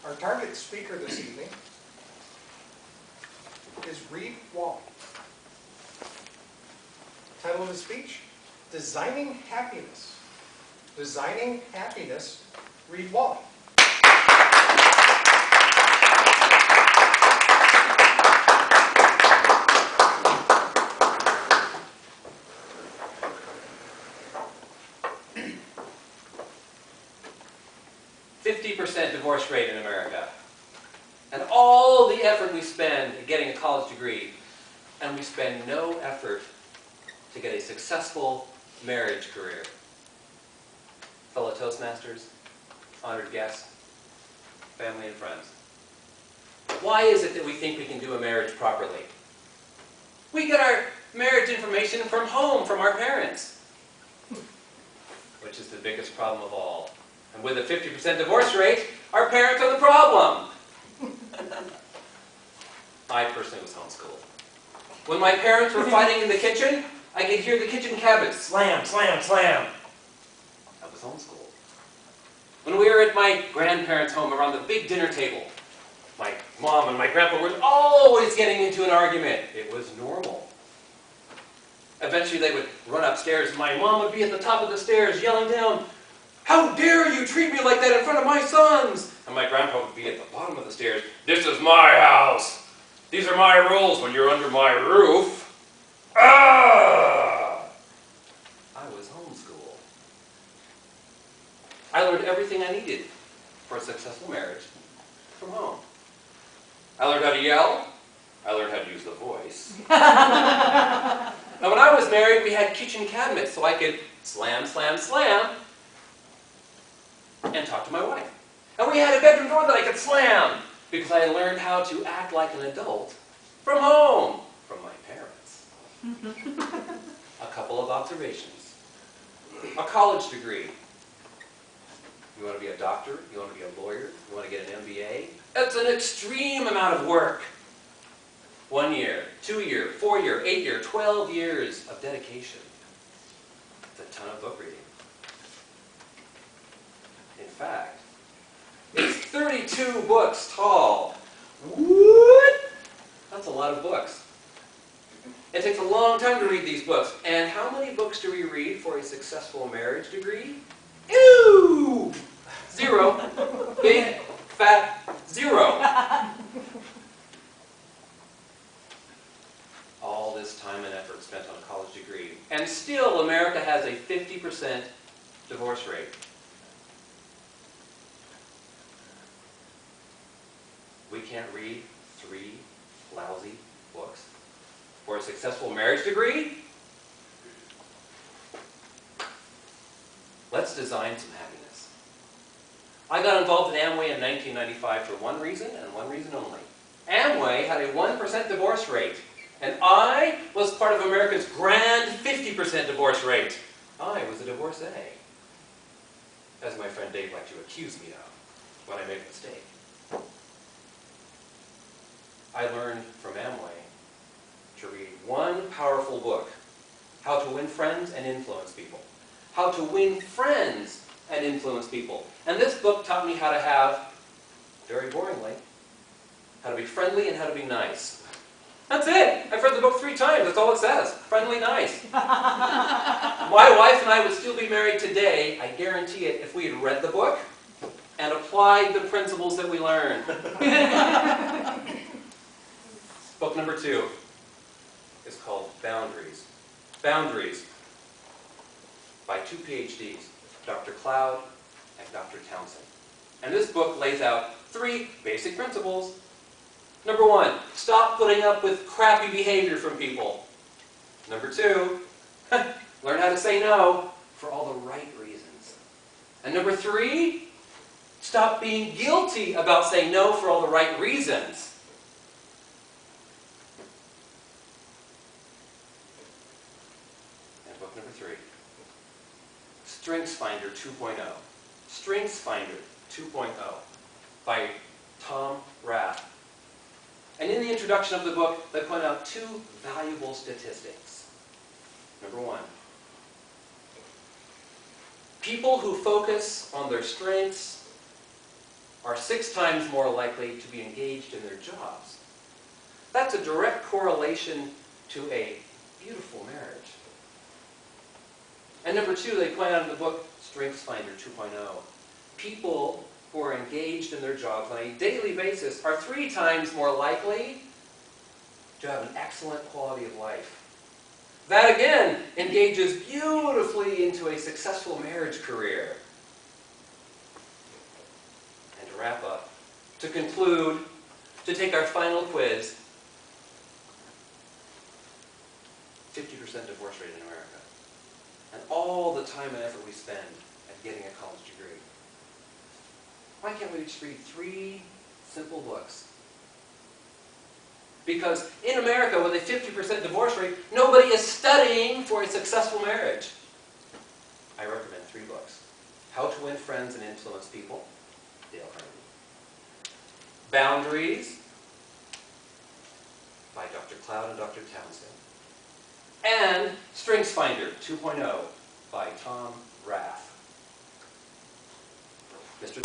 Our target speaker this evening is Reid Walley. Title of his speech, Designing Happiness. Designing Happiness, Reid Walley. 50% divorce rate in America. And all the effort we spend getting a college degree, and we spend no effort to get a successful marriage career. Fellow Toastmasters, honored guests, family and friends. Why is it that we think we can do a marriage properly? We get our marriage information from home, from our parents, which is the biggest problem of all. And with a 50% divorce rate, our parents are the problem. I personally was homeschooled. When my parents were fighting in the kitchen, I could hear the kitchen cabinets slam, slam, slam. I was homeschooled. When we were at my grandparents' home around the big dinner table, my mom and my grandpa were always getting into an argument. It was normal. Eventually they would run upstairs, and my mom would be at the top of the stairs yelling down, "How dare you treat me like that in front of my sons?" And my grandpa would be at the bottom of the stairs, "This is my house. These are my rules when you're under my roof." Ah! I was homeschooled. I learned everything I needed for a successful marriage from home. I learned how to yell. I learned how to use the voice. Now when I was married, we had kitchen cabinets, so I could slam, slam, slam, and talk to my wife. And we had a bedroom door that I could slam, because I learned how to act like an adult from home, from my parents. A couple of observations. A college degree. You want to be a doctor, you want to be a lawyer, you want to get an MBA. That's an extreme amount of work. 1 year, 2 year, 4 year, 8 year, 12 years of dedication. It's a ton of book reading. In fact, it's 32 books tall. What? That's a lot of books. It takes a long time to read these books. And how many books do we read for a successful marriage degree? Ew! 0. Big, fat 0. All this time and effort spent on a college degree. And still, America has a 50% divorce rate. We can't read 3 lousy books for a successful marriage degree? Let's design some happiness. I got involved in Amway in 1995 for one reason and one reason only. Amway had a 1% divorce rate, and I was part of America's grand 50% divorce rate. I was a divorcee, as my friend Dave liked to accuse me of when I made a mistake. I learned from Amway to read one powerful book, How to Win Friends and Influence People. How to win friends and influence people. And this book taught me how to have, very boringly, how to be friendly and how to be nice. That's it. I've read the book 3 times. That's all it says. Friendly, nice. My wife and I would still be married today, I guarantee it, if we had read the book and applied the principles that we learned. Book number 2 is called Boundaries. Boundaries, by 2 PhDs, Dr. Cloud and Dr. Townsend. And this book lays out 3 basic principles. Number 1, stop putting up with crappy behavior from people. Number 2, learn how to say no for all the right reasons. And number 3, stop being guilty about saying no for all the right reasons. And book number 3, StrengthsFinder 2.0. StrengthsFinder 2.0 by Tom Rath. And in the introduction of the book, they point out 2 valuable statistics. Number 1, people who focus on their strengths are 6 times more likely to be engaged in their jobs. That's a direct correlation to a beautiful marriage. And number 2, they point out in the book, StrengthsFinder 2.0, people who are engaged in their jobs on a daily basis are 3 times more likely to have an excellent quality of life. That again engages beautifully into a successful marriage career. And to wrap up, to conclude, to take our final quiz, 50% divorce rate in America. And all the time and effort we spend at getting a college degree. Why can't we just read 3 simple books? Because in America, with a 50% divorce rate, nobody is studying for a successful marriage. I recommend 3 books. How to Win Friends and Influence People, Dale Carnegie. Boundaries, by Dr. Cloud and Dr. Townsend. And StrengthsFinder 2.0 by Tom Rath. Mr.